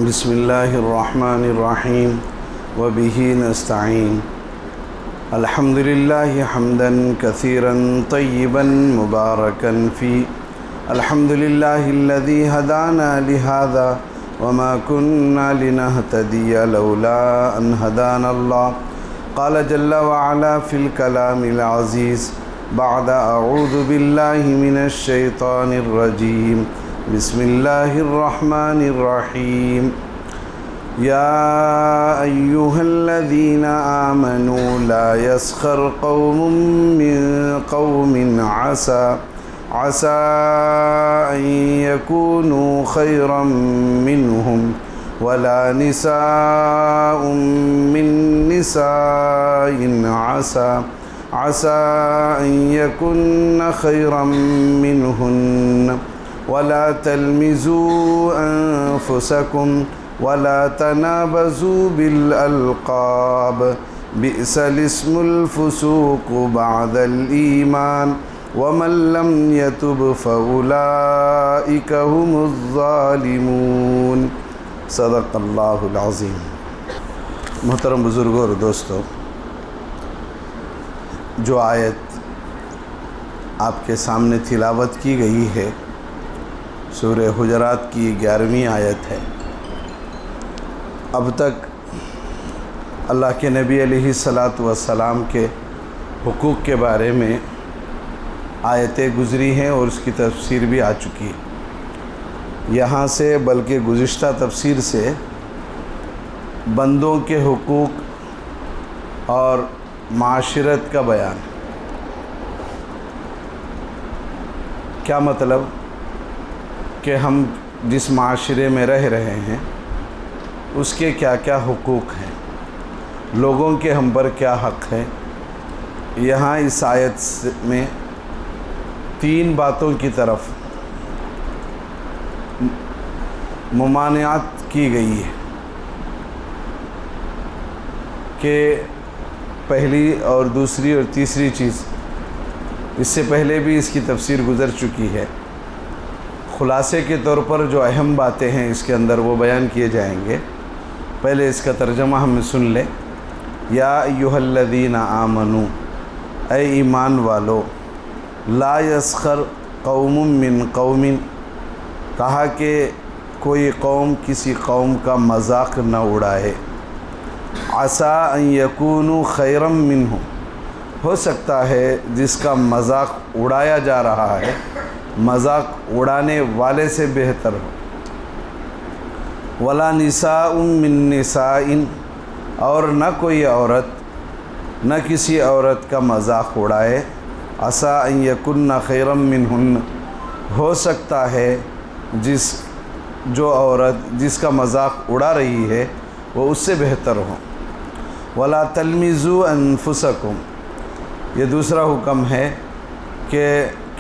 بسم اللہ الرحمن الرحیم وبہ نستعین الحمد للہ حمدا کثیرا طیبا مبارکا فی الحمد للہ الذی ہدانا لہذا وما كنا لنهتدی لولا ان ہدانا اللہ قال جل وعلا فی الکلام العزیز بعد اعوذ باللہ من الشیطان الرجیم بسم اللہ الرحمن الرحیم یا ایہا الذین آمنوا لا يسخر قوم من قوم عسى ان يكونوا خيرا منهم ولا نساء من نساء عسى ان يكن خيرا منهن ولا تلمزوا أنفسكم ولا تنابزوا بالألقاب بئس الاسم الفسوق بعد الإيمان ومن لم يتب فأولئك هم الظالمون صدق اللہ العظیم۔ محترم بزرگوں اور دوستو، جو آیت آپ کے سامنے تلاوت کی گئی ہے سورہ حجرات کی 11ویں آیت ہے۔ اب تک اللہ کے نبی علیہ الصلاۃ والسلام کے حقوق کے بارے میں آیتیں گزری ہیں اور اس کی تفسیر بھی آ چکی ہے۔ یہاں سے بلکہ گزشتہ تفسیر سے بندوں کے حقوق اور معاشرت کا بیان۔ کیا مطلب کہ ہم جس معاشرے میں رہ رہے ہیں اس کے کیا کیا حقوق ہیں، لوگوں کے ہم پر کیا حق ہے۔ یہاں اس آیت میں 3 باتوں کی طرف ممانعت کی گئی ہے کہ پہلی اور دوسری اور تیسری چیز، اس سے پہلے بھی اس کی تفسیر گزر چکی ہے۔ خلاصے کے طور پر جو اہم باتیں ہیں اس کے اندر وہ بیان کیے جائیں گے۔ پہلے اس کا ترجمہ ہم سن لیں۔ یا ایہا الذین آمنو، اے ایمان والو، لا یسخر قوم من قوم، کہا کہ کوئی قوم کسی قوم کا مذاق نہ اڑائے۔ عسیٰ ان یکونوا خیرا منہم، ہو سکتا ہے جس کا مذاق اڑایا جا رہا ہے مذاق اڑانے والے سے بہتر ہو۔ ولا نساء من نساء، اور نہ کوئی عورت نہ کسی عورت کا مذاق اڑائے۔ عسیٰ ان یکن خیرا منہن، ہو سکتا ہے جو عورت جس کا مذاق اڑا رہی ہے وہ اس سے بہتر ہو۔ ولا تلمزوا انفسکم، یہ دوسرا حکم ہے کہ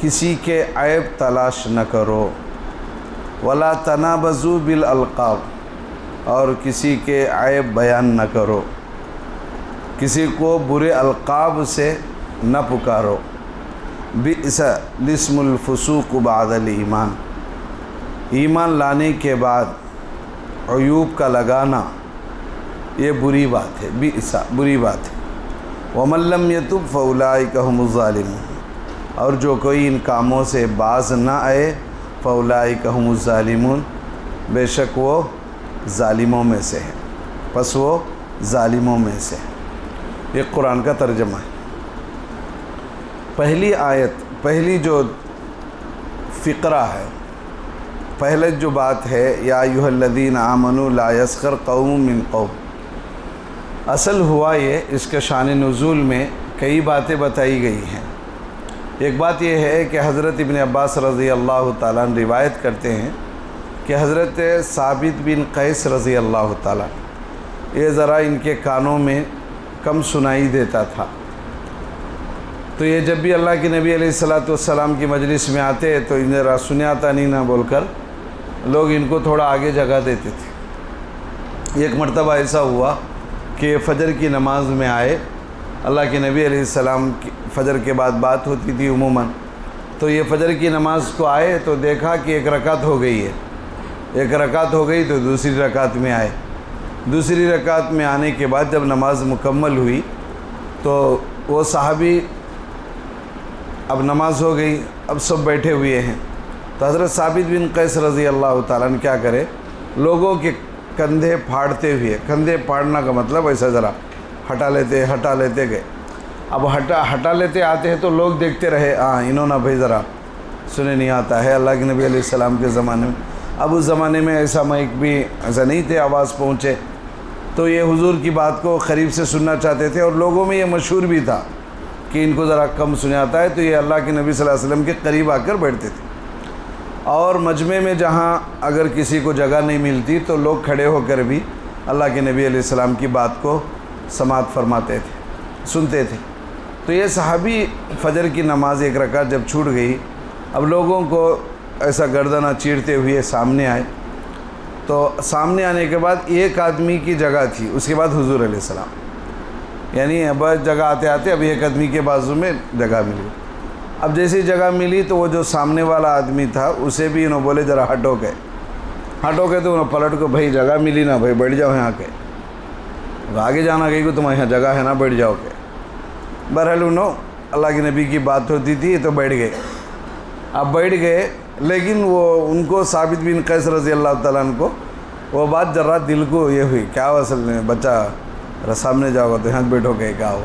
کسی کے عیب تلاش نہ کرو۔ ولا تنابزوا بالالقاب، اور کسی کے عیب بیان نہ کرو، کسی کو برے القاب سے نہ پکارو۔ بئس الاسم الفسوق بعد الایمان، ایمان لانے کے بعد عیوب کا لگانا یہ بری بات ہے، بئس بری بات ہے۔ ومن لم یتب فاولئک هم الظالمون، اور جو کوئی ان کاموں سے باز نہ آئے فاولئک هم الظالمون، بے شک وہ ظالموں میں سے ہے، پس وہ ظالموں میں سے ہے۔ یہ قرآن کا ترجمہ ہے۔ پہلی آیت، پہلی جو فقرہ ہے، پہلے جو بات ہے یا ایھا الذین آمنوا لا یسخر قوم من قوم، اصل ہوا یہ، اس کے شان نزول میں کئی باتیں بتائی گئی ہیں۔ ایک بات یہ ہے کہ حضرت ابن عباس رضی اللہ تعالیٰ عنہ روایت کرتے ہیں کہ حضرت ثابت بن قیس رضی اللہ تعالیٰ یہ ذرا ان کے کانوں میں کم سنائی دیتا تھا، تو یہ جب بھی اللہ کے نبی علیہ الصلاۃ والسلام کی مجلس میں آتے تو انہیں ذرا سنے آتا نہیں نہ بول کر لوگ ان کو تھوڑا آگے جگہ دیتے تھے۔ ایک مرتبہ ایسا ہوا کہ فجر کی نماز میں آئے، اللہ کے نبی علیہ السلام کی فجر کے بعد بات ہوتی تھی عموماً، تو یہ فجر کی نماز کو آئے تو دیکھا کہ 1 رکعت ہو گئی ہے، ایک رکعت ہو گئی تو دوسری رکعت میں آئے. دوسری رکعت میں آنے کے بعد جب نماز مکمل ہوئی تو وہ صحابی اب نماز ہو گئی، اب سب بیٹھے ہوئے ہیں. تو حضرت ثابت بن قیس رضی اللہ تعالیٰ عنہ کیا کرے، لوگوں کے کندھے پھاڑتے ہوئے، کندھے پھاڑنا کا مطلب ایسا ذرا ہٹا لیتے گئے. اب ہٹا لیتے آتے ہیں تو لوگ دیکھتے رہے، انہوں نے بھائی ذرا سنے نہیں آتا ہے. اللہ کے نبی علیہ السلام کے زمانے میں، اب اس زمانے میں ایسا مائک بھی ایسا نہیں تھے آواز پہنچے، تو یہ حضور کی بات کو قریب سے سننا چاہتے تھے، اور لوگوں میں یہ مشہور بھی تھا کہ ان کو ذرا کم سنے آتا ہے، تو یہ اللہ کے نبی صلی اللہ علیہ وسلم کے قریب آ کر بیٹھتے تھے. اور مجمع میں جہاں اگر کسی کو جگہ نہیں ملتی تو لوگ کھڑے ہو کر بھی اللہ کے نبی علیہ السلام کی بات کو سماعت فرماتے تھے، سنتے تھے. تو یہ صحابی فجر کی نماز ایک رکعت جب چھوٹ گئی، اب لوگوں کو ایسا گردنہ چیرتے ہوئے سامنے آئے. تو سامنے آنے کے بعد ایک آدمی کی جگہ تھی، اس کے بعد حضور علیہ السلام، یعنی اب جگہ آتے آتے اب ایک آدمی کے بازو میں جگہ ملی. اب جیسی جگہ ملی تو وہ جو سامنے والا آدمی تھا اسے بھی انہوں بولے ذرا ہٹو کے تو انہوں پلٹ کو، بھائی جگہ ملی نا، بھائی بیٹھ جاؤ یہاں کے، آگے جانا گئی کہ تمہارے یہاں جگہ ہے نا، بیٹھ جاؤ کے. بہرحال انہوں اللہ کے نبی کی بات ہوتی تھی تو بیٹھ گئے. اب بیٹھ گئے، لیکن وہ ان کو ثابت بن قیس رضی اللہ تعالیٰ عنہ کو وہ بات ذرا دل کو یہ ہوئی، کیا اصل میں بچہ سامنے جاؤ گا تو یہاں بیٹھو گے کیا ہو.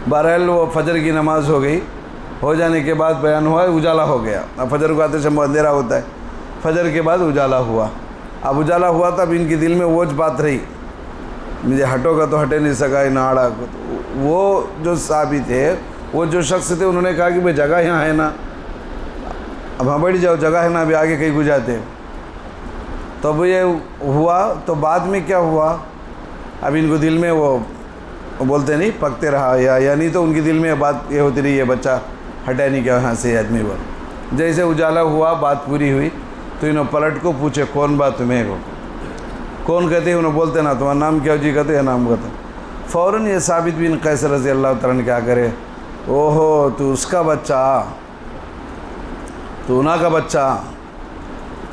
بہرحال وہ فجر کی نماز ہو گئی، ہو جانے کے بعد بیان ہوا، اجالا ہو گیا. اب فجر کو آتے شام اندھیرا ہوتا ہے، فجر کے بعد اجالا ہوا. اب اجالا ہوا تو اب ان کے دل میں وہ بات رہی، مجھے ہٹو گا تو ہٹے نہیں سکا، ناڑا. وہ جو صحابی تھے، وہ جو شخص تھے، انہوں نے کہا کہ بھائی جگہ یہاں ہے نا، اب ہاں بیٹھ جاؤ، جگہ ہے نا، ابھی آگے کہیں کو جاتے. تو اب یہ ہوا تو بعد میں کیا ہوا، اب ان کو دل میں وہ بولتے نہیں پکتے رہا، یا نہیں تو ان کے دل میں بات یہ ہوتی رہی ہے، بچہ ہٹا نہیں کیا یہاں سے آدمی بول. جیسے اجالا ہوا، بات پوری ہوئی تو انہوں پلٹ کو پوچھے کون بات تمہیں کو، کون کہتے ہیں، انہوں بولتے نا تمہارا نام کیا، جی کہتے ہیں نام کہتے. فوراً یہ ثابت بن قیس رضی اللہ تعالیٰ نے کیا کرے، اوہو تو اس کا بچہ، تو انہا کا بچہ.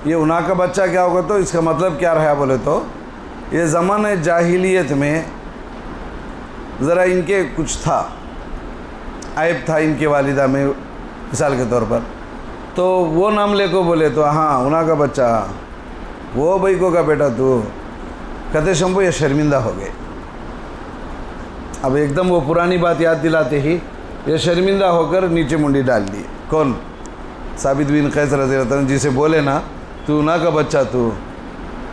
یہ انہا کا بچہ کیا ہوگا، تو اس کا مطلب کیا رہا بولے تو یہ زمانہ جاہلیت میں ذرا ان کے کچھ تھا، عیب تھا ان کے والدہ میں مثال کے طور پر، تو وہ نام لے کو بولے تو ہاں انہا کا بچہ، وہ بھائی کو کا بیٹا تو کہتے شمبو یہ شرمندہ ہو گئے. اب ایک دم وہ پرانی بات یاد دلاتے ہی یہ شرمندہ ہو کر نیچے منڈی ڈال دی. کون؟ ثابت بن قیس رضی اللہ عنہ، جسے بولے نا تو انہا کا بچہ، تو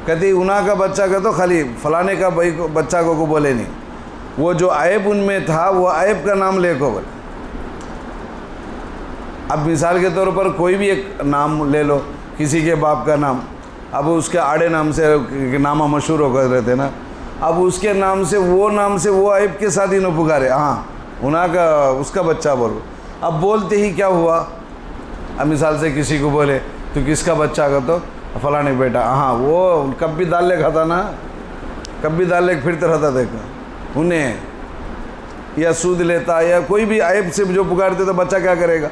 کہتی انہا کا بچہ کا تو خالی فلانے کا بھائی کو بچہ کو بولے نہیں، وہ جو عیب ان میں تھا وہ عیب کا نام لے کو بولے. اب مثال کے طور پر کوئی بھی ایک نام لے لو، کسی کے باپ کا نام، اب اس کے آڑے نام سے نامہ مشہور ہو کر رہتے نا، اب اس کے نام سے وہ عیب کے ساتھ انہوں پکارے، ہاں انہا کا اس کا بچہ بولو. اب بولتے ہی کیا ہوا، اب مثال سے کسی کو بولے تو کس کا بچہ کا، تو فلانے بیٹا، ہاں وہ کب بھی دال لے کھاتا نا، کب بھی دال لے پھرتا رہتا دیکھا انہیں، یا سود لیتا، یا کوئی بھی عیب سے جو پکارتے تو بچہ کیا کرے گا.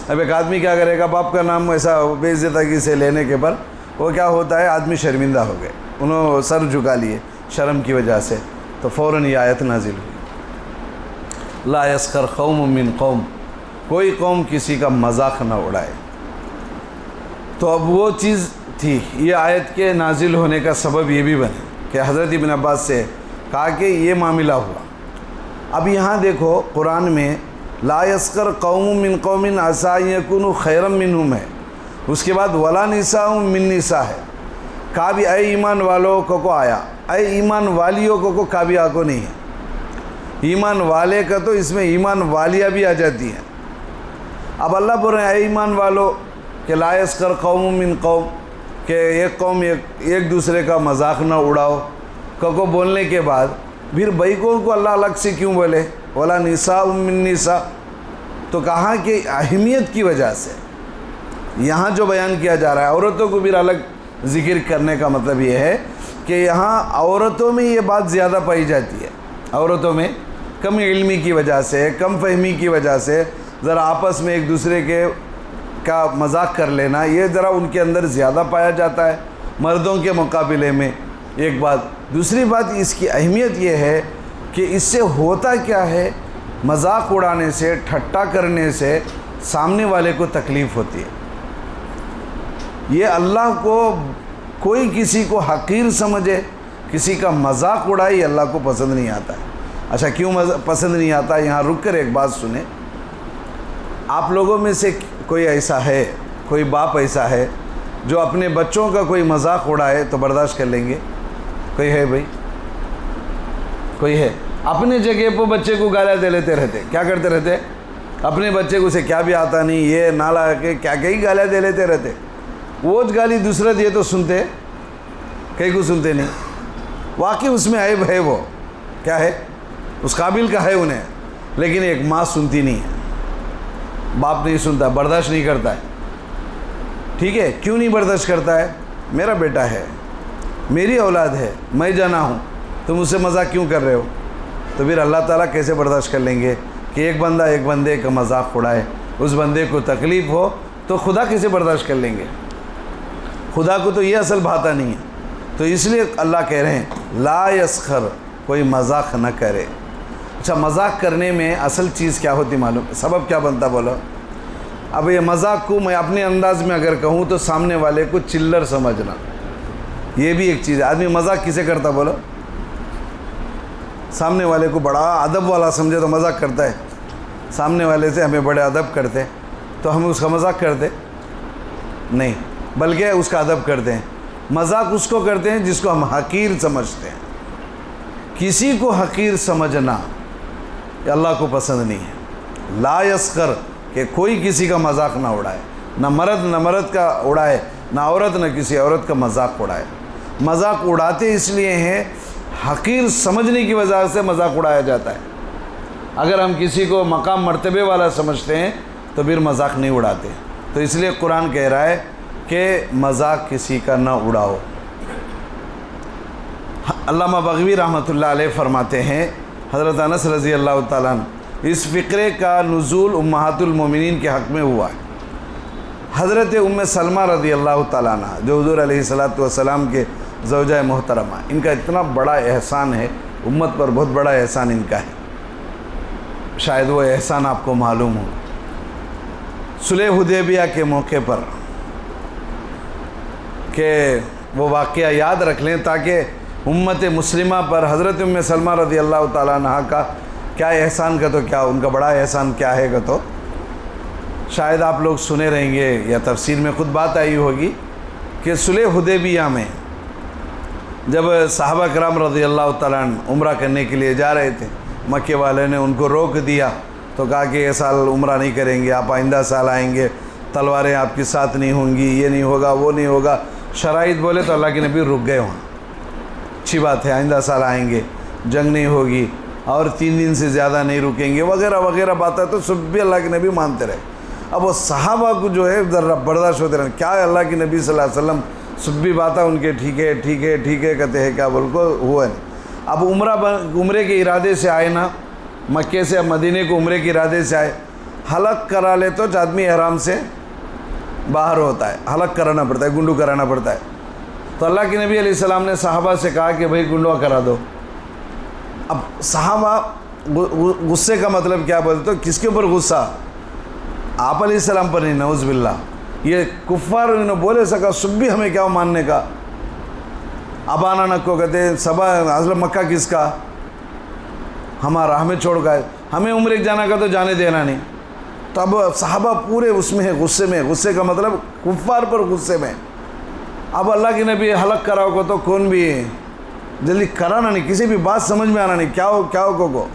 اب ایک آدمی کیا کرے گا، باپ کا نام ایسا بیچ دیتا کسی لینے کے پر، وہ کیا ہوتا ہے، آدمی شرمندہ ہو گئے، انہوں سر جھکا لیے شرم کی وجہ سے. تو فوراً یہ آیت نازل ہوئی، لا یسخر قوم من قوم، کوئی قوم کسی کا مذاق نہ اڑائے. تو اب وہ چیز تھی، یہ آیت کے نازل ہونے کا سبب یہ بھی بنے کہ حضرت ابن عباس سے کہا کہ یہ معاملہ ہوا. اب یہاں دیکھو قرآن میں لا یسخر قوم من قوم عسیٰ ان یکونوا خیرا منہم ہے، اس کے بعد ولا نساء من نساء ہے. کہا بھی اے ایمان والوں کو آیا، اے ایمان والیوں کو کہا بھی کو نہیں ہے. ایمان والے کا تو اس میں ایمان والیاں بھی آ جاتی ہیں. اب اللہ بول رہے ہیں اے ایمان والو کہ لا یسخر قوم من قوم، کہ ایک قوم ایک دوسرے کا مذاق نہ اڑاؤ کو بولنے کے بعد پھر بیکوں کو اللہ الگ سے کیوں بولے، ولا نساء من نساء. تو کہا کہ اہمیت کی وجہ سے یہاں جو بیان کیا جا رہا ہے عورتوں کو بھی الگ ذکر کرنے کا مطلب یہ ہے کہ یہاں عورتوں میں یہ بات زیادہ پائی جاتی ہے. عورتوں میں کم علمی کی وجہ سے، کم فہمی کی وجہ سے ذرا آپس میں ایک دوسرے کے کا مذاق کر لینا، یہ ذرا ان کے اندر زیادہ پایا جاتا ہے. مردوں کے مقابلے میں، ایک بات۔ دوسری بات اس کی اہمیت یہ ہے کہ اس سے ہوتا کیا ہے، مذاق اڑانے سے، ٹھٹا کرنے سے سامنے والے کو تکلیف ہوتی ہے۔ یہ اللہ کو کوئی کسی کو حقیر سمجھے، کسی کا مذاق اڑائے، یہ اللہ کو پسند نہیں آتا ہے۔ اچھا کیوں پسند نہیں آتا؟ یہاں رک کر ایک بات سنیں۔ آپ لوگوں میں سے کوئی ایسا ہے، کوئی باپ ایسا ہے جو اپنے بچوں کا کوئی مذاق اڑائے تو برداشت کر لیں گے؟ کوئی ہے بھائی؟ کوئی ہے؟ اپنے جگہ پہ بچے کو گالیاں دے لیتے رہتے، کیا کرتے رہتے؟ اپنے بچے کو اسے کیا بھی آتا نہیں، یہ نالا کے کیا کئی گالیاں دے لیتے رہتے۔ وہ گالی دوسرا دیے تو سنتے، کئی کو سنتے نہیں۔ واقعی اس میں عیب ہے، وہ کیا ہے، اس قابل کا ہے انہیں، لیکن ایک ماں سنتی نہیں ہے، باپ نہیں سنتا، برداشت نہیں کرتا ہے۔ ٹھیک ہے، کیوں نہیں برداشت کرتا ہے؟ میرا بیٹا ہے، میری اولاد ہے، میں جانا ہوں، تم اس سے مذاق کیوں کر رہے ہو؟ تو پھر اللہ تعالیٰ کیسے برداشت کر لیں گے کہ ایک بندہ ایک بندے کا مذاق اڑائے، اس بندے کو تکلیف ہو، تو خدا کیسے برداشت کر لیں گے؟ خدا کو تو یہ اصل بھاتا نہیں ہے۔ تو اس لیے اللہ کہہ رہے ہیں لا یسخر، کوئی مذاق نہ کرے۔ اچھا مذاق کرنے میں اصل چیز کیا ہوتی معلوم؟ سبب کیا بنتا بولو؟ اب یہ مذاق کو میں اپنے انداز میں اگر کہوں تو سامنے والے کو چلر سمجھنا، یہ بھی ایک چیز ہے۔ آدمی مذاق کسے کرتا بولو؟ سامنے والے کو بڑا ادب والا سمجھے تو مذاق کرتا ہے۔ سامنے والے سے ہمیں بڑے ادب کرتے تو ہم اس کا مذاق کرتے نہیں، بلکہ اس کا ادب کرتے ہیں۔ مذاق اس کو کرتے ہیں جس کو ہم حقیر سمجھتے ہیں۔ کسی کو حقیر سمجھنا یہ اللہ کو پسند نہیں ہے۔ لا یسخر، کہ کوئی کسی کا مذاق نہ اڑائے، نہ مرد کا اڑائے، نہ عورت نہ کسی عورت کا مذاق اڑائے۔ مذاق اڑاتے اس لیے ہیں حقیر سمجھنے کی وجہ سے مذاق اڑایا جاتا ہے۔ اگر ہم کسی کو مقام مرتبے والا سمجھتے ہیں تو پھر مذاق نہیں اڑاتے۔ تو اس لیے قرآن کہہ رہا ہے کہ مذاق کسی کا نہ اڑاؤ۔ علامہ بغوی رحمۃ اللہ علیہ فرماتے ہیں، حضرت انس رضی اللہ تعالیٰ عنہ، اس فقرے کا نزول امہات المومنین کے حق میں ہوا ہے۔ حضرت ام سلمہ رضی اللہ تعالیٰ عنہ جو حضور علیہ السلام کے زوجہ محترمہ، ان کا اتنا بڑا احسان ہے، امت پر بہت بڑا احسان ان کا ہے، شاید وہ احسان آپ کو معلوم ہو۔ صلح حدیبیہ کے موقع پر کہ وہ واقعہ یاد رکھ لیں تاکہ امت مسلمہ پر حضرت ام سلمہ رضی اللہ تعالیٰ عنہ کا کیا احسان کا، تو کیا ان کا بڑا احسان کیا ہے گا، تو شاید آپ لوگ سنے رہیں گے یا تفسیر میں خود بات آئی ہوگی کہ صلح حدیبیہ میں جب صحابہ کرام رضی اللہ تعالیٰ عنہ عمرہ کرنے کے لیے جا رہے تھے، مکے والے نے ان کو روک دیا، تو کہا کہ یہ سال عمرہ نہیں کریں گے، آپ آئندہ سال آئیں گے، تلواریں آپ کے ساتھ نہیں ہوں گی، یہ نہیں ہوگا، وہ نہیں ہوگا، شرائط بولے تو اللہ کے نبی رک گئے وہاں۔ اچھی بات ہے، آئندہ سال آئیں گے، جنگ نہیں ہوگی اور 3 دن سے زیادہ نہیں رکیں گے وغیرہ وغیرہ باتیں، تو سب بھی اللہ کے نبی مانتے رہے۔ اب وہ صحابہ کو جو ہے ذرا برداشت ہوتے رہے، کیا اللہ کے نبی صلی اللہ علیہ وسلم سب بھی باتیں ان کے ٹھیک ہے ٹھیک ہے ٹھیک ہے کہتے ہیں، کیا بول کو ہوا نہیں۔ اب عمرے کے ارادے سے آئے نا، مکے سے مدینے کو عمرے کے ارادے سے آئے، حلق کرا لے تو آدمی احرام سے باہر ہوتا ہے، حلق کرانا پڑتا ہے، گنڈو کرانا پڑتا ہے۔ تو اللہ کے نبی علیہ السلام نے صحابہ سے کہا کہ بھئی گنڈوا کرا دو۔ اب صحابہ غصے کا مطلب کیا بولتے، تو کس کے اوپر غصہ؟ آپ علیہ السلام پر نہیں، نعوذ باللہ۔ یہ کفار انہوں بولے سکا سب بھی ہمیں کیا ماننے کا، اب آنا نکو کہتے سبا حضرت مکہ کس کا، ہمارا، ہمیں چھوڑ گئے، ہمیں عمرے جانا کا تو جانے دینا نہیں۔ تو اب صحابہ پورے اس میں غصے میں، غصے کا مطلب کفار پر غصے میں۔ اب اللہ کے نبی حلق کراؤ کو تو کون بھی جلدی کرانا نہیں، کسی بھی بات سمجھ میں آنا نہیں، کیا ہو کو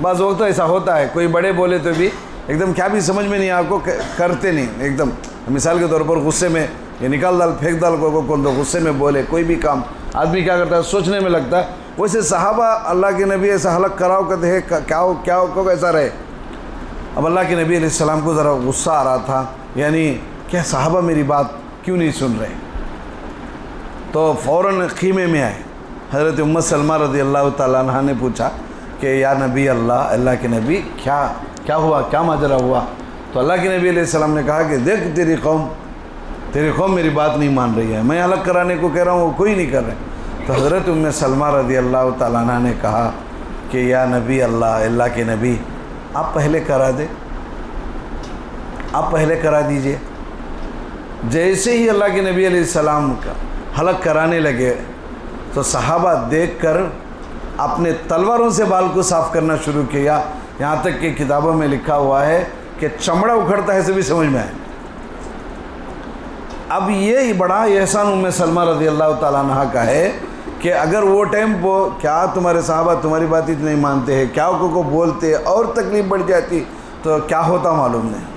بعض وقت تو ایسا ہوتا ہے، کوئی بڑے بولے تو بھی ایک دم کیا بھی سمجھ میں نہیں، آپ کو کرتے نہیں ایک دم۔ مثال کے طور پر غصے میں یہ نکال ڈال پھینک ڈال کو کون تو غصے میں بولے، کوئی بھی کام آدمی کیا کرتا ہے سوچنے میں لگتا ہے۔ ویسے صحابہ اللہ کے نبی ایسا حلق کراؤ کہتے ہیں کیا ہو کیسا رہے۔ اب اللہ کے نبی علیہ السلام کو ذرا غصہ آ رہا تھا، یعنی کیا صحابہ میری بات کیوں نہیں سن رہے، تو فوراً خیمے میں آئے۔ حضرت ام سلمہ رضی اللہ تعالیٰ عنہ نے پوچھا کہ یا نبی اللہ کے نبی کیا ہوا، کیا ماجرا ہوا؟ تو اللہ کے نبی علیہ السلام نے کہا کہ دیکھ تیری قوم تیری قوم میری بات نہیں مان رہی ہے، میں الگ کرانے کو کہہ رہا ہوں وہ کوئی نہیں کر رہے۔ تو حضرت ام سلمہ رضی اللہ تعالیٰ عنہ نے کہا کہ یا نبی اللہ کے نبی، آپ پہلے کرا دیں، آپ پہلے کرا دیجئے۔ جیسے ہی اللہ کے نبی علیہ السلام کا حلق کرانے لگے تو صحابہ دیکھ کر اپنے تلواروں سے بال کو صاف کرنا شروع کیا، یہاں تک کہ کتابوں میں لکھا ہوا ہے کہ چمڑا اکھڑتا ہے سے بھی سمجھ میں آئے۔ اب یہ بڑا احسان ام سلمہ رضی اللہ تعالیٰ عنہ کا ہے کہ اگر وہ ٹائم پہ کیا تمہارے صحابہ تمہاری بات نہیں مانتے ہیں، کیا کو بولتے اور تکلیف بڑھ جاتی تو کیا ہوتا معلوم نہیں۔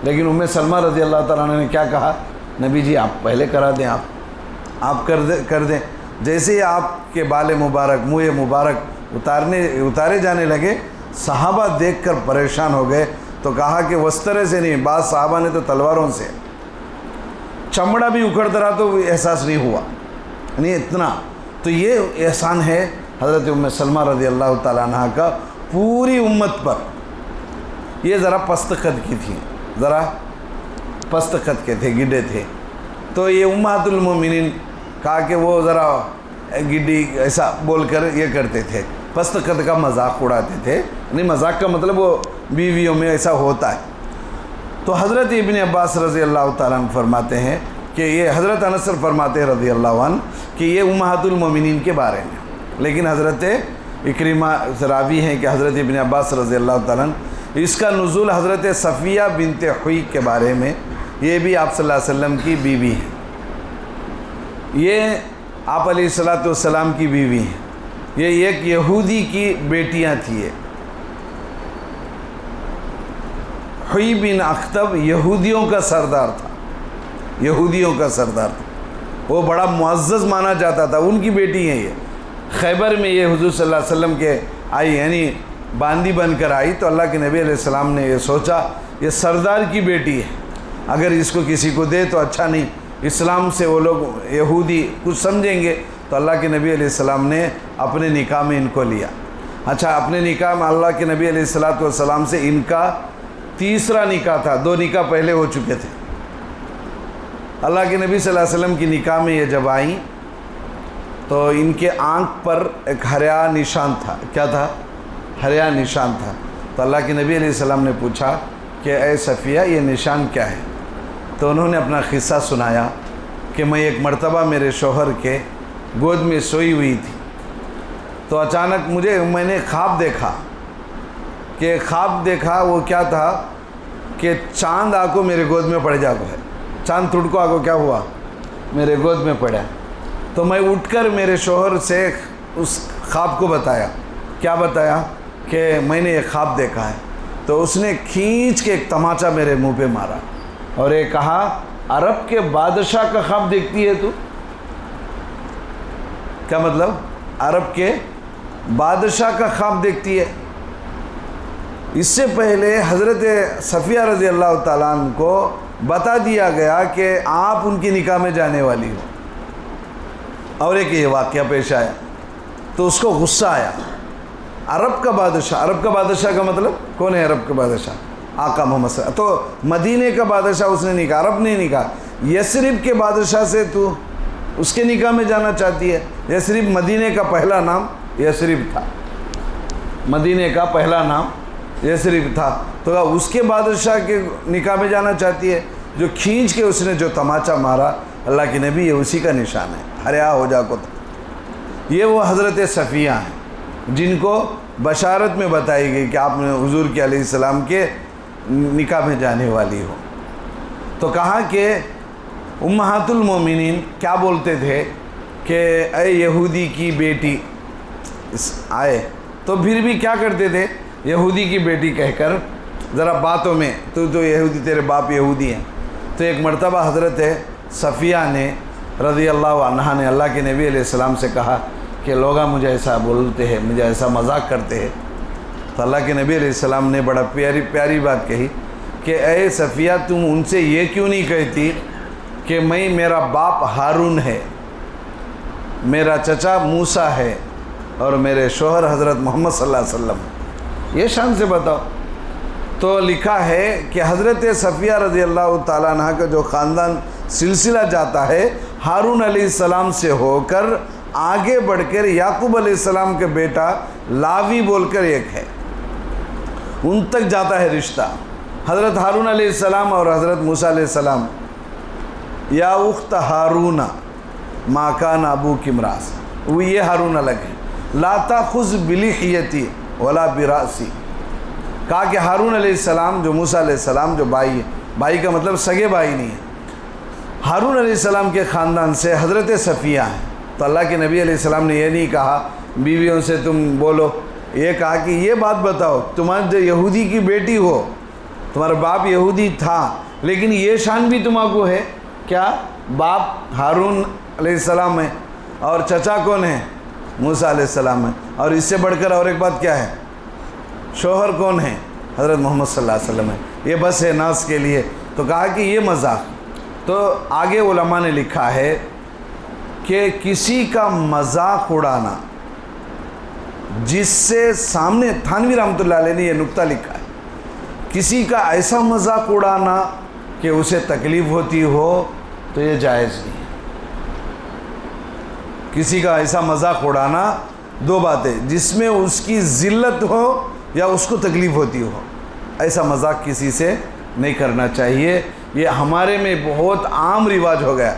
لیکن ام سلمہ رضی اللہ تعالیٰ عنہ نے کیا کہا، نبی جی آپ پہلے کرا دیں، آپ کر دیں۔ جیسے ہی آپ کے بال مبارک منہ مبارک اتارے جانے لگے، صحابہ دیکھ کر پریشان ہو گئے، تو کہا کہ وسترے سے نہیں، بعض صحابہ نے تو تلواروں سے، چمڑا بھی اکھڑتا رہا تو احساس نہیں ہوا، نہیں اتنا۔ تو یہ احسان ہے حضرت ام سلمہ رضی اللہ تعالیٰ عنہ کا پوری امت پر۔ یہ ذرا پست قد کی تھی، ذرا پست قد کے تھے، گڈے تھے، تو یہ امہات المومنین کہا کہ وہ ذرا گڈی ایسا بول کر یہ کرتے تھے، پست قد کا مذاق اڑاتے تھے، نہیں مذاق کا مطلب وہ بیویوں میں ایسا ہوتا ہے۔ تو حضرت ابن عباس رضی اللہ تعالیٰ عنہ فرماتے ہیں کہ یہ حضرت انس فرماتے ہیں رضی اللہ عنہ کہ یہ امہات المومنین کے بارے میں، لیکن حضرت اکرمہ راوی ہیں کہ حضرت ابن عباس رضی اللہ تعالیٰ عنہ اس کا نزول حضرت صفیہ بنت حوی کے بارے میں، یہ بھی آپ صلی اللہ علیہ وسلم کی بیوی ہیں، یہ آپ علیہ السلام کی بیوی ہیں، یہ ایک یہودی کی بیٹیاں تھیں۔ حوی بن اخطب یہودیوں کا سردار تھا، یہودیوں کا سردار تھا، وہ بڑا معزز مانا جاتا تھا، ان کی بیٹی ہیں یہ۔ خیبر میں یہ حضور صلی اللہ علیہ وسلم کے آئی، یعنی باندی بن کر آئی، تو اللہ کے نبی علیہ السلام نے یہ سوچا یہ سردار کی بیٹی ہے، اگر اس کو کسی کو دے تو اچھا نہیں، اسلام سے وہ لوگ یہودی کچھ سمجھیں گے، تو اللہ کے نبی علیہ السلام نے اپنے نکاح میں ان کو لیا۔ اچھا، اپنے نکاح میں اللہ کے نبی علیہ السلام سے ان کا تیسرا نکاح تھا، 2 نکاح پہلے ہو چکے تھے۔ اللہ کے نبی صلی اللہ علیہ وسلم کی نکاح میں یہ جب آئیں تو ان کے آنکھ پر ایک حیا نشان تھا، کیا تھا؟ حیا نشان تھا۔ تو اللہ کے نبی علیہ السلام نے پوچھا کہ اے صفیہ یہ نشان کیا ہے؟ تو انہوں نے اپنا قصہ سنایا کہ میں ایک مرتبہ میرے شوہر کے گود میں سوئی ہوئی تھی، تو اچانک میں نے خواب دیکھا، وہ کیا تھا کہ چاند آ کو میرے گود میں پڑ جاتا ہے، چاند ٹوٹ کو آ کو کیا ہوا میرے گود میں پڑا۔ تو میں اٹھ کر میرے شوہر سے اس خواب کو بتایا، کیا بتایا کہ میں نے ایک خواب دیکھا ہے۔ تو اس نے کھینچ کے ایک تماچا میرے منہ پہ مارا اور یہ کہا عرب کے بادشاہ کا خواب دیکھتی ہے تو؟ کیا مطلب؟ عرب کے بادشاہ کا خواب دیکھتی ہے؟ اس سے پہلے حضرت صفیہ رضی اللہ تعالیٰ عنہ کو بتا دیا گیا کہ آپ ان کی نکاح میں جانے والی ہو، اور ایک یہ واقعہ پیش آیا تو اس کو غصہ آیا۔ عرب کا بادشاہ کا مطلب کون ہے؟ عرب کا بادشاہ آقا محمد صلی اللہ علیہ وسلم۔ تو مدینے کا بادشاہ اس نے نکاح، عرب نے نکاح، یثرب کے بادشاہ سے تو اس کے نکاح میں جانا چاہتی ہے؟ یثرب مدینے کا پہلا نام یثرب تھا، مدینے کا پہلا نام یثرب تھا، تو اس کے بادشاہ کے نکاح میں جانا چاہتی ہے؟ جو کھینچ کے اس نے جو تماچا مارا، اللہ کے نبی یہ اسی کا نشان ہے، حیا ہو جا کو۔ یہ وہ حضرت صفیہ ہیں جن کو بشارت میں بتائی گئی کہ آپ نے حضور کے علیہ السلام کے نکاح میں جانے والی ہو۔ تو کہا کہ امہات المومنین کیا بولتے تھے کہ اے یہودی کی بیٹی آئے، تو پھر بھی کیا کرتے تھے؟ یہودی کی بیٹی کہہ کر ذرا باتوں میں تو یہودی، تیرے باپ یہودی ہیں۔ تو ایک مرتبہ حضرت صفیہ نے رضی اللہ عنہا نے اللہ کے نبی علیہ السلام سے کہا کہ لوگ مجھے ایسا بولتے ہیں، مجھے ایسا مذاق کرتے ہیں۔ تو اللہ کے نبی علیہ السلام نے بڑا پیاری بات کہی کہ اے صفیہ تم ان سے یہ کیوں نہیں کہتی کہ میرا باپ ہارون ہے، میرا چچا موسیٰ ہے، اور میرے شوہر حضرت محمد صلی اللہ علیہ وسلم، یہ شان سے بتاؤ۔ تو لکھا ہے کہ حضرت صفیہ رضی اللہ تعالیٰ عنہ کا جو خاندان سلسلہ جاتا ہے ہارون علیہ السلام سے ہو کر آگے بڑھ کر یعقوب علیہ السلام کے بیٹا لاوی بول کر ایک ہے، ان تک جاتا ہے رشتہ۔ حضرت ہارون علیہ السلام اور حضرت موسیٰ علیہ السلام، یا اخت ہارون ما کان ابوک امرأ، وہ یہ ہارون الگ ہے۔ لا تاخذ بلحیتی ولا براسی، کہا کہ ہارون علیہ السلام جو موسیٰ علیہ السلام جو بھائی ہے، بھائی کا مطلب سگے بھائی نہیں ہے، ہارون علیہ السلام کے خاندان سے حضرت صفیہ ہیں، تو اللہ کے نبی علیہ السلام نے یہ نہیں کہا بیویوں سے تم بولو، یہ کہا کہ یہ بات بتاؤ، تمہارے جو یہودی کی بیٹی ہو، تمہارا باپ یہودی تھا لیکن یہ شان بھی تمہارے کو ہے کیا؟ باپ ہارون علیہ السلام ہے اور چچا کون ہے؟ موسیٰ علیہ السلام ہے، اور اس سے بڑھ کر اور ایک بات کیا ہے؟ شوہر کون ہے؟ حضرت محمد صلی اللہ علیہ وسلم ہے۔ یہ بس ہے ناز کے لیے، تو کہا کہ یہ مذاق۔ تو آگے علماء نے لکھا ہے کہ کسی کا مذاق اڑانا، جس سے سامنے تھانوی رحمۃ اللہ علیہ نے یہ نکتہ لکھا ہے، کسی کا ایسا مذاق اڑانا کہ اسے تکلیف ہوتی ہو تو یہ جائز نہیں ہے۔ کسی کا ایسا مذاق اڑانا، دو باتیں، جس میں اس کی ذلت ہو یا اس کو تکلیف ہوتی ہو، ایسا مذاق کسی سے نہیں کرنا چاہیے۔ یہ ہمارے میں بہت عام رواج ہو گیا،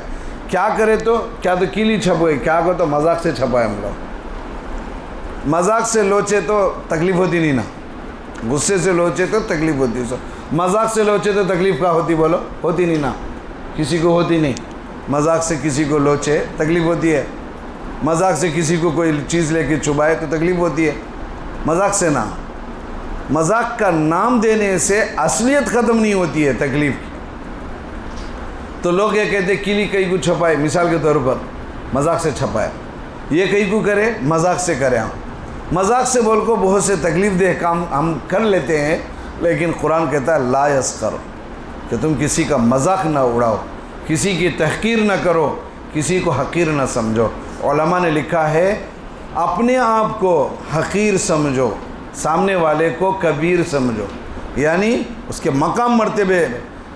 کیا کرے تو کیا تو کیلی چھپوئے، کیا کو تو مذاق سے چھپائے ہم لوگ، مذاق سے لوچے تو تکلیف ہوتی نہیں نا، غصے سے لوچے تو تکلیف ہوتی ہے، مذاق سے لوچے تو تکلیف کا ہوتی؟ بولو، ہوتی نہیں نا، کسی کو ہوتی نہیں۔ مذاق سے کسی کو لوچے تکلیف ہوتی ہے، مذاق سے کسی کو کوئی چیز لے کے چبائے تو تکلیف ہوتی ہے، مذاق سے نہ۔ مذاق کا نام دینے سے اصلیت ختم نہیں ہوتی ہے تکلیف کی۔ تو لوگ یہ کہتے ہیں کیلی کئی کو چھپائے، مثال کے طور پر مذاق سے چھپائے، یہ کئی کو کرے مذاق سے کرے، ہم مذاق سے بول کو بہت سے تکلیف دہ کام ہم کر لیتے ہیں، لیکن قرآن کہتا ہے لا یسخر، کہ تم کسی کا مذاق نہ اڑاؤ، کسی کی تحقیر نہ کرو، کسی کو حقیر نہ سمجھو۔ علماء نے لکھا ہے اپنے آپ کو حقیر سمجھو، سامنے والے کو کبیر سمجھو، یعنی اس کے مقام مرتبے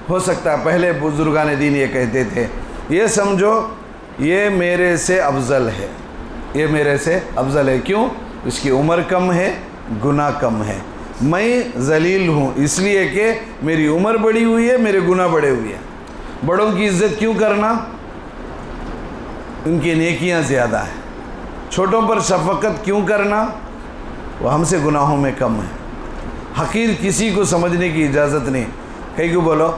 ہو سکتا ہے، پہلے بزرگان دین یہ کہتے تھے، یہ سمجھو یہ میرے سے افضل ہے، یہ میرے سے افضل ہے، کیوں؟ اس کی عمر کم ہے، گناہ کم ہے، میں ذلیل ہوں اس لیے کہ میری عمر بڑی ہوئی ہے، میرے گناہ بڑے ہوئے ہیں۔ بڑوں کی عزت کیوں کرنا؟ ان کی نیکیاں زیادہ ہیں۔ چھوٹوں پر شفقت کیوں کرنا؟ وہ ہم سے گناہوں میں کم ہے۔ حقیر کسی کو سمجھنے کی اجازت نہیں۔ کئی کو بولو،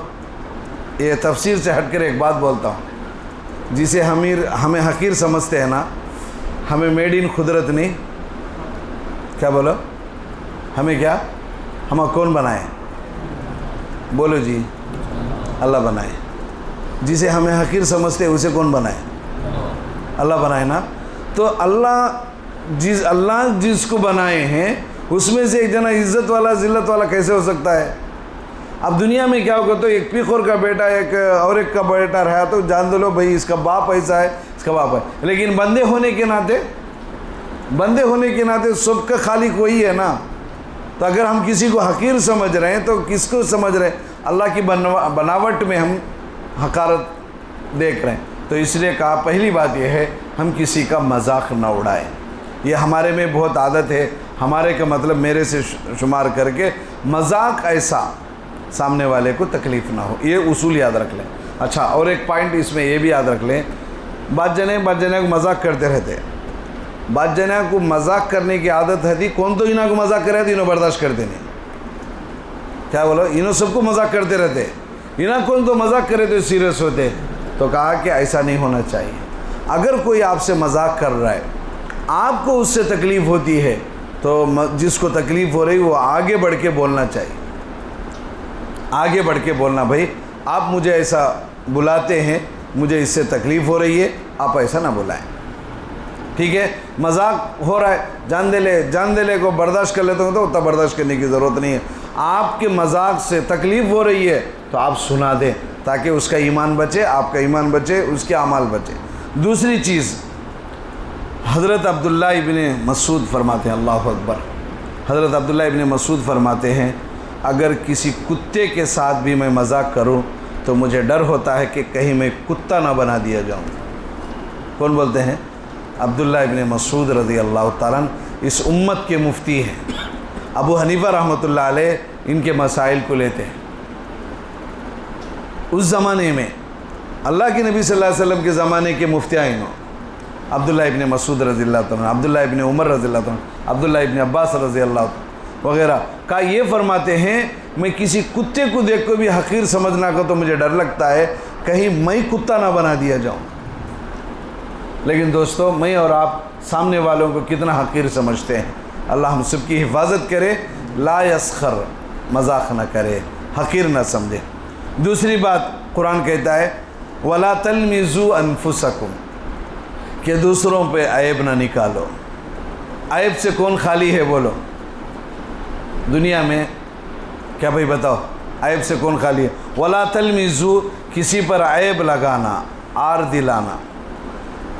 یہ تفسیر سے ہٹ کر ایک بات بولتا ہوں، جسے ہمیں حقیر سمجھتے ہیں نا، ہمیں میڈ ان قدرت نہیں، کیا بولو، ہمیں کیا، ہمیں کون بنائے؟ بولو جی، اللہ بنائے۔ جسے ہمیں حقیر سمجھتے ہیں اسے کون بنائے؟ اللہ بنائے نا۔ تو اللہ جس کو بنائے ہیں اس میں سے ایک جنا عزت والا ذلت والا کیسے ہو سکتا ہے؟ اب دنیا میں کیا ہوگا، تو ایک پیخور کا بیٹا ایک اور ایک کا بیٹا رہا تو جان دو لو بھائی اس کا باپ ایسا ہے، اس کا باپ ہے، لیکن بندے ہونے کے ناطے سب کا خالق وہی ہے نا۔ تو اگر ہم کسی کو حقیر سمجھ رہے ہیں تو کس کو سمجھ رہے ہیں؟ اللہ کی بناوٹ میں ہم حقارت دیکھ رہے ہیں۔ تو اس لیے کہا پہلی بات یہ ہے ہم کسی کا مذاق نہ اڑائیں۔ یہ ہمارے میں بہت عادت ہے، ہمارے کا مطلب میرے سے شمار کر کے مذاق ایسا سامنے والے کو تکلیف نہ ہو، یہ اصول یاد رکھ لیں۔ اچھا، اور ایک پوائنٹ اس میں یہ بھی یاد رکھ لیں، بعض جنے کو مذاق کرتے رہتے ہیں، بعض جنے کو مذاق کرنے کی عادت ہے، کون تو انہوں کو مذاق کر رہے تھے، انہوں برداشت کرتے نہیں، کیا بولو، انہوں سب کو مذاق کرتے رہتے، انہوں کون تو مذاق کرے تو سیریس ہوتے۔ تو کہا کہ ایسا نہیں ہونا چاہیے۔ اگر کوئی آپ سے مذاق کر رہا ہے، آپ کو اس سے تکلیف ہوتی ہے، تو جس کو تکلیف ہو رہی وہ آگے بڑھ کے بولنا چاہیے، آگے بڑھ کے بولنا، بھائی آپ مجھے ایسا بلاتے ہیں، مجھے اس سے تکلیف ہو رہی ہے، آپ ایسا نہ بلائیں، ٹھیک ہے؟ مذاق ہو رہا ہے، جان دے لے کو برداشت کر لیتے ہوں تو اتنا برداشت کرنے کی ضرورت نہیں ہے۔ آپ کے مذاق سے تکلیف ہو رہی ہے تو آپ سنا دیں، تاکہ اس کا ایمان بچے، آپ کا ایمان بچے، اس کے اعمال بچے۔ دوسری چیز، حضرت عبداللہ ابن مسعود فرماتے ہیں، اللہ اکبر، حضرت عبداللہ ابن مسعود فرماتے ہیں اگر کسی کتے کے ساتھ بھی میں مذاق کروں تو مجھے ڈر ہوتا ہے کہ کہیں میں کتا نہ بنا دیا جاؤں۔ کون بولتے ہیں؟ عبداللہ ابن مسعود رضی اللہ تعالیٰ عنہ اس امت کے مفتی ہیں۔ ابو حنیفہ رحمۃ اللہ علیہ ان کے مسائل کو لیتے ہیں۔ اس زمانے میں اللہ کے نبی صلی اللہ علیہ وسلم کے زمانے کے مفتیان عبداللہ ابن مسعود رضی اللہ تعالیٰ عنہ، عبداللہ ابن عمر رضی اللہ تعالیٰ عنہ، عبداللہ ابن عباس رضی اللہ تعالیٰ وغیرہ کا یہ فرماتے ہیں میں کسی کتے کو دیکھ کو بھی حقیر سمجھنا کو تو مجھے ڈر لگتا ہے کہیں میں کتا نہ بنا دیا جاؤں۔ لیکن دوستو، میں اور آپ سامنے والوں کو کتنا حقیر سمجھتے ہیں۔ اللہ ہم سب کی حفاظت کرے، لا یسخر، مذاق نہ کرے، حقیر نہ سمجھے۔ دوسری بات قرآن کہتا ہے وَلَا تَلْمِزُوا أَنفُسَكُمْ، کہ دوسروں پہ عیب نہ نکالو۔ عیب سے کون خالی ہے بولو؟ دنیا میں کیا بھائی بتاؤ، عیب سے کون خالی ہے؟ وَلَا تَلْمِزُوا، کسی پر عیب لگانا، آر دلانا۔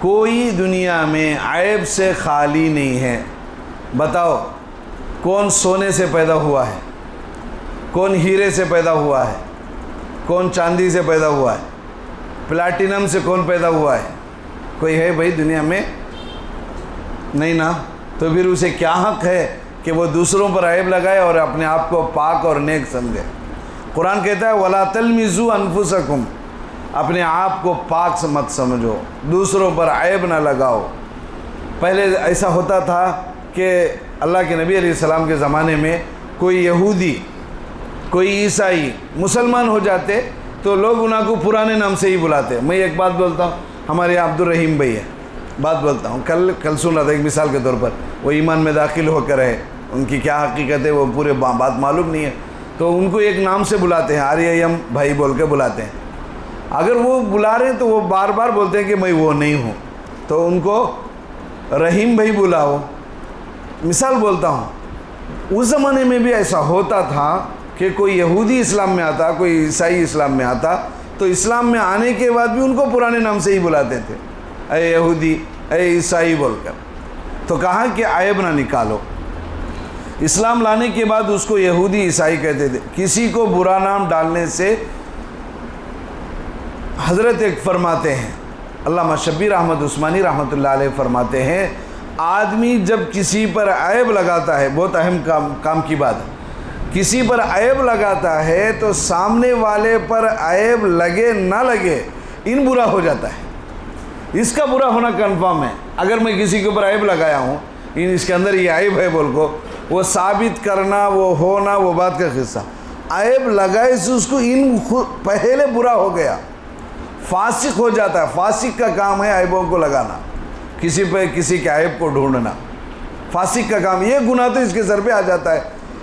کوئی دنیا میں عیب سے خالی نہیں ہے۔ بتاؤ کون سونے سے پیدا ہوا ہے؟ کون ہیرے سے پیدا ہوا ہے؟ کون چاندی سے پیدا ہوا ہے؟ پلاٹینم سے کون پیدا ہوا ہے؟ کوئی ہے بھائی دنیا میں؟ نہیں نا۔ تو پھر اسے کیا حق ہے کہ وہ دوسروں پر عیب لگائے اور اپنے آپ کو پاک اور نیک سمجھے؟ قرآن کہتا ہے وَلَا تَلْمِزُوا أَنفُسَكُمْ، اپنے آپ کو پاک مت سمجھو، دوسروں پر عیب نہ لگاؤ۔ پہلے ایسا ہوتا تھا کہ اللہ کے نبی علیہ السلام کے زمانے میں کوئی یہودی، کوئی عیسائی مسلمان ہو جاتے تو لوگ انہوں کو پرانے نام سے ہی بلاتے۔ میں ایک بات بولتا ہوں، ہمارے یہاں عبد الرحیم بھائی ہے، بات بولتا ہوں، کل سن رہا تھا ایک مثال کے طور پر، وہ ایمان میں داخل ہو کر ہے، ان کی کیا حقیقت ہے وہ پورے بات معلوم نہیں ہے، تو ان کو ایک نام سے بلاتے ہیں، آریم بھائی بول کے بلاتے ہیں۔ اگر وہ بلا رہے ہیں تو وہ بار بار بولتے ہیں کہ میں وہ نہیں ہوں، تو ان کو رحیم بھائی بلاؤ۔ مثال بولتا ہوں، اس زمانے میں بھی ایسا ہوتا تھا کہ کوئی یہودی اسلام میں آتا، کوئی عیسائی اسلام میں آتا، تو اسلام میں آنے کے بعد بھی ان کو پرانے نام سے ہی بلاتے تھے، اے یہودی، اے عیسائی بول کر۔ تو کہا کہ عیب نہ نکالو۔ اسلام لانے کے بعد اس کو یہودی عیسائی کہتے تھے۔ کسی کو برا نام ڈالنے سے حضرت ایک فرماتے ہیں، علامہ شبیر احمد عثمانی رحمۃ اللہ علیہ فرماتے ہیں، آدمی جب کسی پر عیب لگاتا ہے، بہت اہم کام کی بات ہے، کسی پر عیب لگاتا ہے تو سامنے والے پر عیب لگے نہ لگے ان برا ہو جاتا ہے، اس کا برا ہونا کنفرم ہے۔ اگر میں کسی کے اوپر عیب لگایا ہوں، اس کے اندر یہ عیب ہے بول کو وہ ثابت کرنا، وہ ہونا، وہ بات کا قصہ، عیب لگائے سے اس کو پہلے برا ہو گیا، فاسق ہو جاتا ہے۔ فاسق کا کام ہے عیبوں کو لگانا، کسی پہ کسی کے عیب کو ڈھونڈنا، فاسق کا کام، یہ گناہ تو اس کے سر پہ آ جاتا ہے۔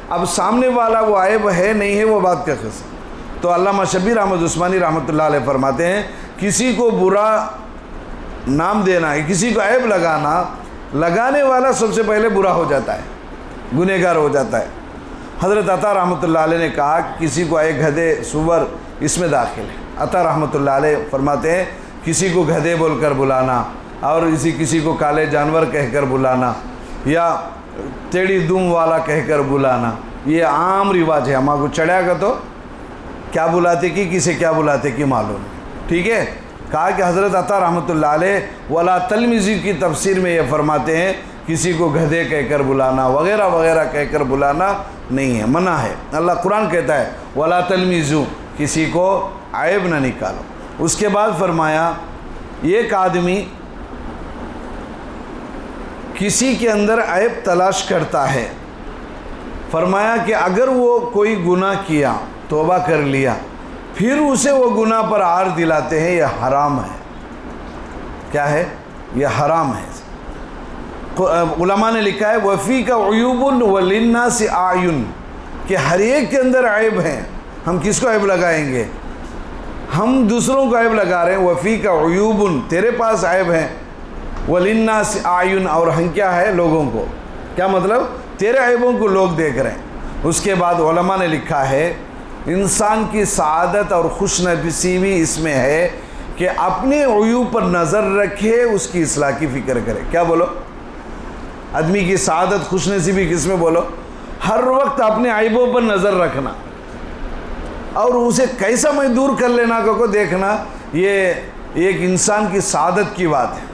اب سامنے والا وہ عیب ہے نہیں ہے وہ بات کا قصہ۔ تو علامہ شبیر احمد عثمانی رحمۃ اللہ علیہ فرماتے ہیں کسی کو برا نام دینا ہے، کسی کو عیب لگانا، لگانے والا سب سے پہلے برا ہو جاتا ہے، گنہگار ہو جاتا ہے۔ حضرت عطا رحمۃ اللہ علیہ نے کہا کسی کو ایک گدھے سور اس میں داخل ہے۔ عطا رحمۃ اللہ علیہ فرماتے ہیں کسی کو گدھے بول کر بلانا اور کسی کو کالے جانور کہہ کر بلانا یا ٹیڑھی دم والا کہہ کر بلانا، یہ عام رواج ہے۔ ہمارا کو چڑھیا گا تو کیا بلاتے کی، کسے کیا بلاتے کی معلوم، ٹھیک ہے۔ کہا کہ حضرت عطا رحمۃ اللہ علیہ ولا تلمزی کی تفسیر میں یہ فرماتے ہیں کسی کو گدھے کہہ کر بلانا وغیرہ وغیرہ کہہ کر بلانا نہیں ہے، منع ہے۔ اللہ قرآن کہتا ہے ولا تلمزو، کسی کو عیب نہ نکالو۔ اس کے بعد فرمایا ایک آدمی کسی کے اندر عیب تلاش کرتا ہے، فرمایا کہ اگر وہ کوئی گناہ کیا، توبہ کر لیا، پھر اسے وہ گناہ پر عار دلاتے ہیں، یہ حرام ہے۔ کیا ہے؟ یہ حرام ہے۔ علماء نے لکھا ہے وَفِيكَ عُيُوبٌ وَلِلنَّاسِ أَعْيُنٌ، کہ ہر ایک کے اندر عیب ہیں، ہم کس کو عیب لگائیں گے؟ ہم دوسروں کو عیب لگا رہے ہیں۔ وَفِيكَ عُيُوبٌ، تیرے پاس عیب ہیں، وَلِلنَّاسِ أَعْيُنٌ، اور ہم کیا ہے؟ لوگوں کو، کیا مطلب؟ تیرے عیبوں کو لوگ دیکھ رہے ہیں۔ اس کے بعد علماء نے لکھا ہے انسان کی سعادت اور خوش نصیبی اس میں ہے کہ اپنے عیوب پر نظر رکھے، اس کی اصلاح کی فکر کرے۔ کیا بولو؟ آدمی کی سعادت خوش نصیبی کس میں بولو؟ ہر وقت اپنے عیبوں پر نظر رکھنا، اور اسے کیسا میں دور کر لینا کو دیکھنا، یہ ایک انسان کی سعادت کی بات ہے۔